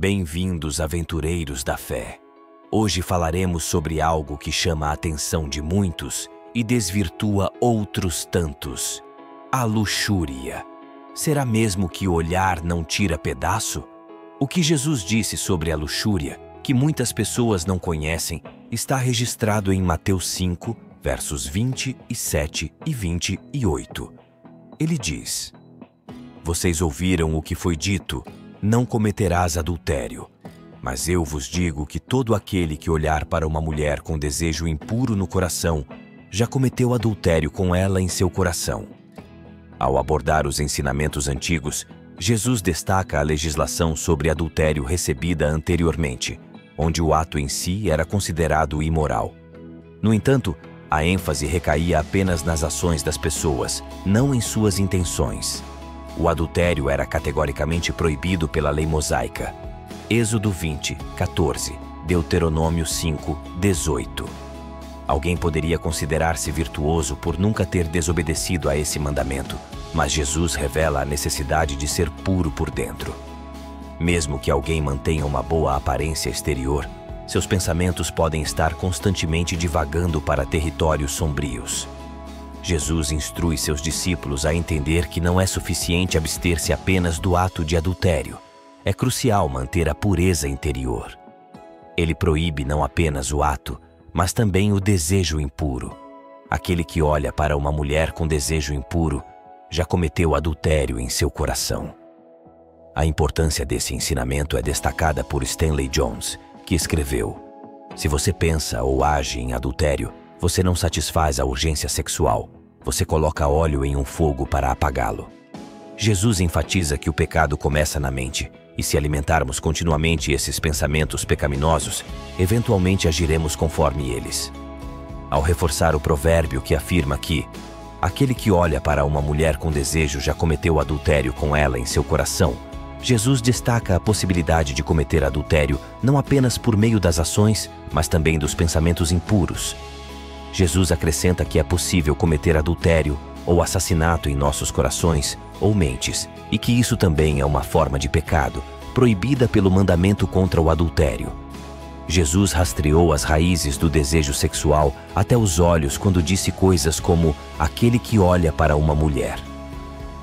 Bem-vindos, aventureiros da fé. Hoje falaremos sobre algo que chama a atenção de muitos e desvirtua outros tantos: a luxúria. Será mesmo que o olhar não tira pedaço? O que Jesus disse sobre a luxúria, que muitas pessoas não conhecem, está registrado em Mateus 5, versos 27 e 28. Ele diz: Vocês ouviram o que foi dito: não cometerás adultério. Mas eu vos digo que todo aquele que olhar para uma mulher com desejo impuro no coração, já cometeu adultério com ela em seu coração. Ao abordar os ensinamentos antigos, Jesus destaca a legislação sobre adultério recebida anteriormente, onde o ato em si era considerado imoral. No entanto, a ênfase recaía apenas nas ações das pessoas, não em suas intenções. O adultério era categoricamente proibido pela lei mosaica. Êxodo 20, 14, Deuteronômio 5, 18. Alguém poderia considerar-se virtuoso por nunca ter desobedecido a esse mandamento, mas Jesus revela a necessidade de ser puro por dentro. Mesmo que alguém mantenha uma boa aparência exterior, seus pensamentos podem estar constantemente divagando para territórios sombrios. Jesus instrui seus discípulos a entender que não é suficiente abster-se apenas do ato de adultério. É crucial manter a pureza interior. Ele proíbe não apenas o ato, mas também o desejo impuro. Aquele que olha para uma mulher com desejo impuro já cometeu adultério em seu coração. A importância desse ensinamento é destacada por Stanley Jones, que escreveu: Se você pensa ou age em adultério, você não satisfaz a urgência sexual. Você coloca óleo em um fogo para apagá-lo. Jesus enfatiza que o pecado começa na mente, e se alimentarmos continuamente esses pensamentos pecaminosos, eventualmente agiremos conforme eles. Ao reforçar o provérbio que afirma que aquele que olha para uma mulher com desejo já cometeu adultério com ela em seu coração, Jesus destaca a possibilidade de cometer adultério não apenas por meio das ações, mas também dos pensamentos impuros. Jesus acrescenta que é possível cometer adultério ou assassinato em nossos corações ou mentes, e que isso também é uma forma de pecado, proibida pelo mandamento contra o adultério. Jesus rastreou as raízes do desejo sexual até os olhos quando disse coisas como aquele que olha para uma mulher.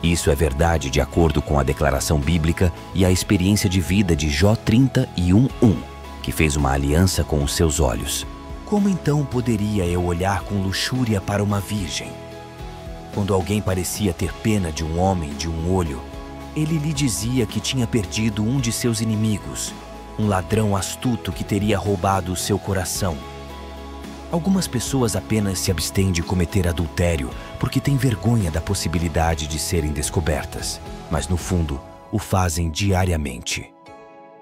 Isso é verdade de acordo com a declaração bíblica e a experiência de vida de Jó 31:1, que fez uma aliança com os seus olhos. Como então poderia eu olhar com luxúria para uma virgem? Quando alguém parecia ter pena de um homem de um olho, ele lhe dizia que tinha perdido um de seus inimigos, um ladrão astuto que teria roubado o seu coração. Algumas pessoas apenas se abstêm de cometer adultério porque têm vergonha da possibilidade de serem descobertas, mas no fundo o fazem diariamente.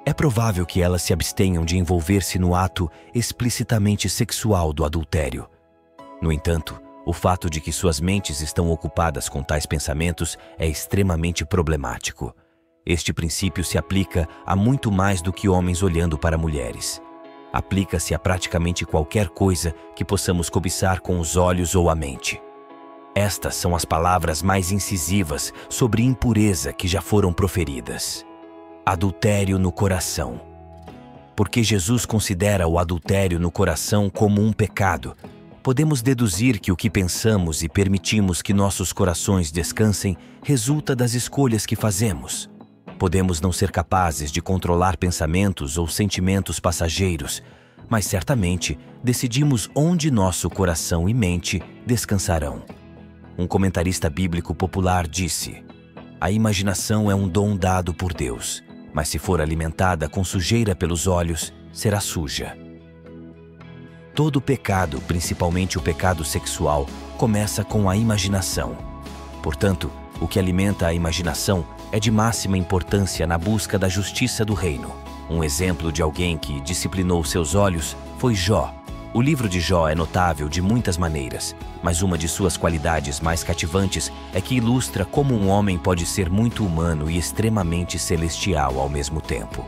É provável que elas se abstenham de envolver-se no ato explicitamente sexual do adultério. No entanto, o fato de que suas mentes estão ocupadas com tais pensamentos é extremamente problemático. Este princípio se aplica a muito mais do que homens olhando para mulheres. Aplica-se a praticamente qualquer coisa que possamos cobiçar com os olhos ou a mente. Estas são as palavras mais incisivas sobre impureza que já foram proferidas. Adultério no coração. Porque Jesus considera o adultério no coração como um pecado, podemos deduzir que o que pensamos e permitimos que nossos corações descansem resulta das escolhas que fazemos. Podemos não ser capazes de controlar pensamentos ou sentimentos passageiros, mas certamente decidimos onde nosso coração e mente descansarão. Um comentarista bíblico popular disse: a imaginação é um dom dado por Deus, mas se for alimentada com sujeira pelos olhos, será suja. Todo pecado, principalmente o pecado sexual, começa com a imaginação. Portanto, o que alimenta a imaginação é de máxima importância na busca da justiça do reino. Um exemplo de alguém que disciplinou seus olhos foi Jó. O livro de Jó é notável de muitas maneiras, mas uma de suas qualidades mais cativantes é que ilustra como um homem pode ser muito humano e extremamente celestial ao mesmo tempo.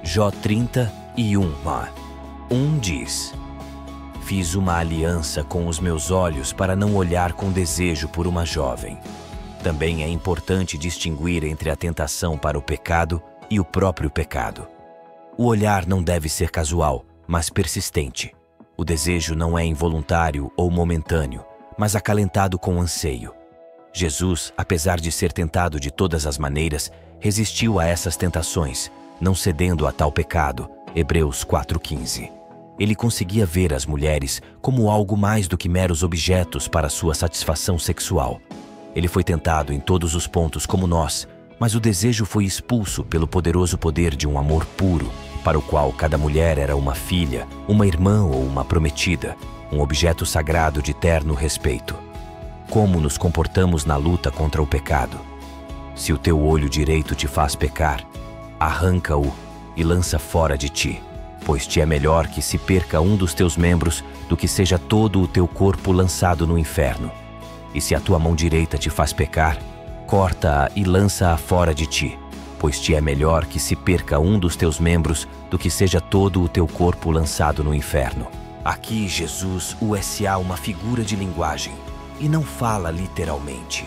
Jó 31:1 diz: Fiz uma aliança com os meus olhos para não olhar com desejo por uma jovem. Também é importante distinguir entre a tentação para o pecado e o próprio pecado. O olhar não deve ser casual, mas persistente. O desejo não é involuntário ou momentâneo, mas acalentado com anseio. Jesus, apesar de ser tentado de todas as maneiras, resistiu a essas tentações, não cedendo a tal pecado. Hebreus 4:15. Ele conseguia ver as mulheres como algo mais do que meros objetos para sua satisfação sexual. Ele foi tentado em todos os pontos como nós, mas o desejo foi expulso pelo poderoso poder de um amor puro, para o qual cada mulher era uma filha, uma irmã ou uma prometida, um objeto sagrado de terno respeito. Como nos comportamos na luta contra o pecado? Se o teu olho direito te faz pecar, arranca-o e lança fora de ti, pois te é melhor que se perca um dos teus membros do que seja todo o teu corpo lançado no inferno. E se a tua mão direita te faz pecar, corta-a e lança-a fora de ti, pois te é melhor que se perca um dos teus membros do que seja todo o teu corpo lançado no inferno. Aqui Jesus usa uma figura de linguagem e não fala literalmente.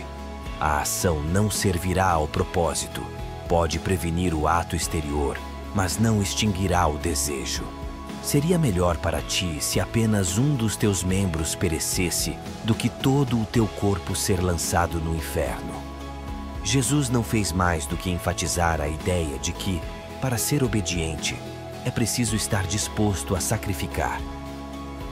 A ação não servirá ao propósito, pode prevenir o ato exterior, mas não extinguirá o desejo. Seria melhor para ti se apenas um dos teus membros perecesse do que todo o teu corpo ser lançado no inferno. Jesus não fez mais do que enfatizar a ideia de que, para ser obediente, é preciso estar disposto a sacrificar.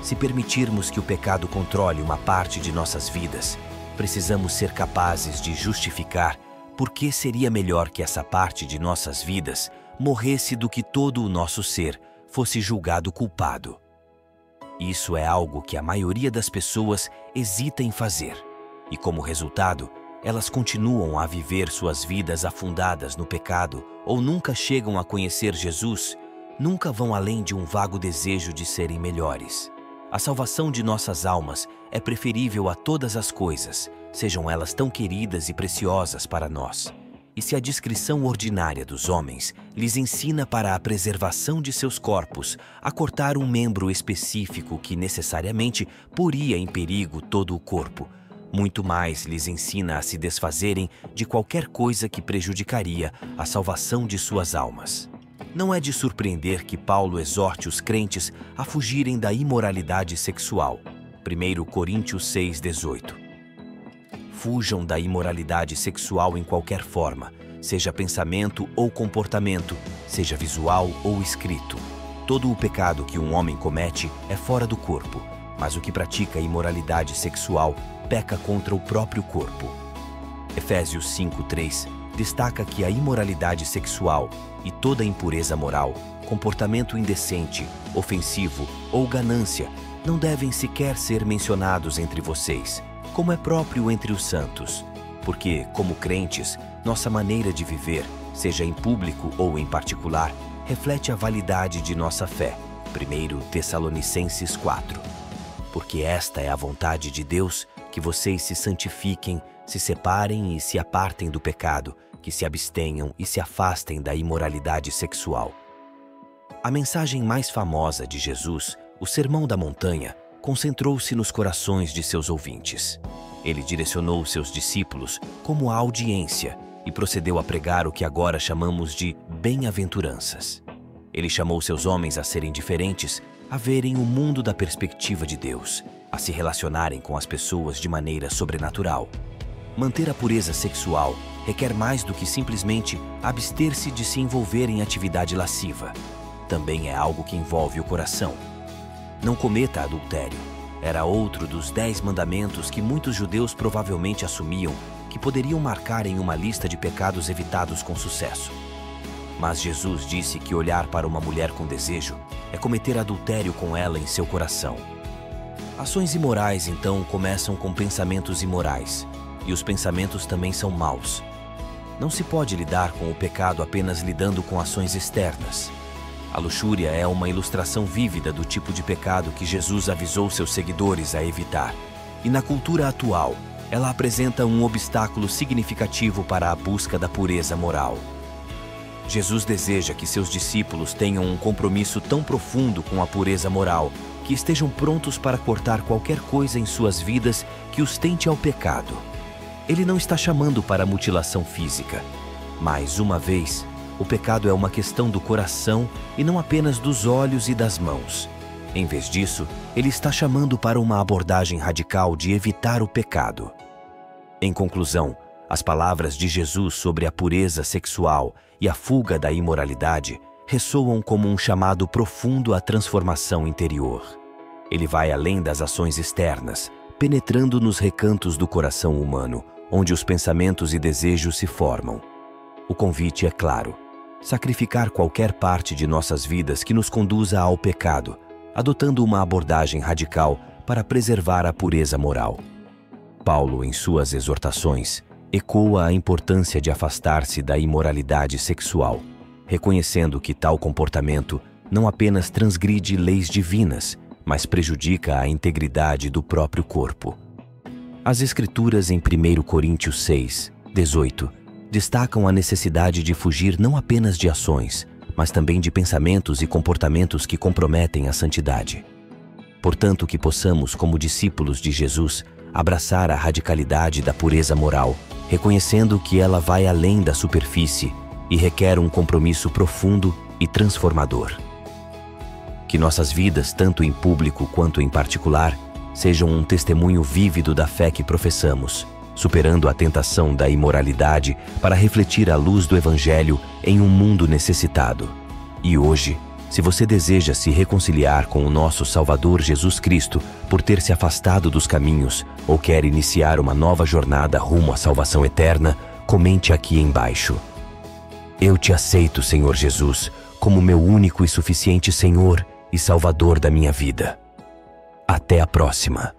Se permitirmos que o pecado controle uma parte de nossas vidas, precisamos ser capazes de justificar por que seria melhor que essa parte de nossas vidas morresse do que todo o nosso ser fosse julgado culpado. Isso é algo que a maioria das pessoas hesita em fazer, e como resultado, elas continuam a viver suas vidas afundadas no pecado ou nunca chegam a conhecer Jesus, nunca vão além de um vago desejo de serem melhores. A salvação de nossas almas é preferível a todas as coisas, sejam elas tão queridas e preciosas para nós. E se a discrição ordinária dos homens lhes ensina para a preservação de seus corpos a cortar um membro específico que necessariamente poria em perigo todo o corpo, muito mais lhes ensina a se desfazerem de qualquer coisa que prejudicaria a salvação de suas almas. Não é de surpreender que Paulo exorte os crentes a fugirem da imoralidade sexual. 1 Coríntios 6:18. Fujam da imoralidade sexual em qualquer forma, seja pensamento ou comportamento, seja visual ou escrito. Todo o pecado que um homem comete é fora do corpo, mas o que pratica imoralidade sexual peca contra o próprio corpo. Efésios 5:3 destaca que a imoralidade sexual e toda impureza moral, comportamento indecente, ofensivo ou ganância não devem sequer ser mencionados entre vocês, como é próprio entre os santos, porque, como crentes, nossa maneira de viver, seja em público ou em particular, reflete a validade de nossa fé. 1 Tessalonicenses 4. Porque esta é a vontade de Deus, que vocês se santifiquem, se separem e se apartem do pecado, que se abstenham e se afastem da imoralidade sexual. A mensagem mais famosa de Jesus, o Sermão da Montanha, concentrou-se nos corações de seus ouvintes. Ele direcionou seus discípulos como a audiência e procedeu a pregar o que agora chamamos de bem-aventuranças. Ele chamou seus homens a serem diferentes, a verem o mundo da perspectiva de Deus, a se relacionarem com as pessoas de maneira sobrenatural. Manter a pureza sexual requer mais do que simplesmente abster-se de se envolver em atividade lasciva. Também é algo que envolve o coração. Não cometa adultério. Era outro dos 10 mandamentos que muitos judeus provavelmente assumiam que poderiam marcar em uma lista de pecados evitados com sucesso. Mas Jesus disse que olhar para uma mulher com desejo é cometer adultério com ela em seu coração. Ações imorais, então, começam com pensamentos imorais, e os pensamentos também são maus. Não se pode lidar com o pecado apenas lidando com ações externas. A luxúria é uma ilustração vívida do tipo de pecado que Jesus avisou seus seguidores a evitar. E na cultura atual, ela apresenta um obstáculo significativo para a busca da pureza moral. Jesus deseja que seus discípulos tenham um compromisso tão profundo com a pureza moral que estejam prontos para cortar qualquer coisa em suas vidas que os tente ao pecado. Ele não está chamando para a mutilação física. Mais uma vez, O pecado é uma questão do coração e não apenas dos olhos e das mãos. Em vez disso, ele está chamando para uma abordagem radical de evitar o pecado. Em conclusão, as palavras de Jesus sobre a pureza sexual e a fuga da imoralidade ressoam como um chamado profundo à transformação interior. Ele vai além das ações externas, penetrando nos recantos do coração humano, onde os pensamentos e desejos se formam. O convite é claro: sacrificar qualquer parte de nossas vidas que nos conduza ao pecado, adotando uma abordagem radical para preservar a pureza moral. Paulo, em suas exortações, ecoa a importância de afastar-se da imoralidade sexual, reconhecendo que tal comportamento não apenas transgride leis divinas, mas prejudica a integridade do próprio corpo. As Escrituras em 1 Coríntios 6, 18, destacam a necessidade de fugir não apenas de ações, mas também de pensamentos e comportamentos que comprometem a santidade. Portanto, que possamos, como discípulos de Jesus, abraçar a radicalidade da pureza moral, reconhecendo que ela vai além da superfície e requer um compromisso profundo e transformador. Que nossas vidas, tanto em público quanto em particular, sejam um testemunho vívido da fé que professamos, superando a tentação da imoralidade para refletir a luz do Evangelho em um mundo necessitado. E hoje, se você deseja se reconciliar com o nosso Salvador Jesus Cristo por ter se afastado dos caminhos ou quer iniciar uma nova jornada rumo à salvação eterna, comente aqui embaixo: eu te aceito, Senhor Jesus, como meu único e suficiente Senhor e Salvador da minha vida. Até a próxima.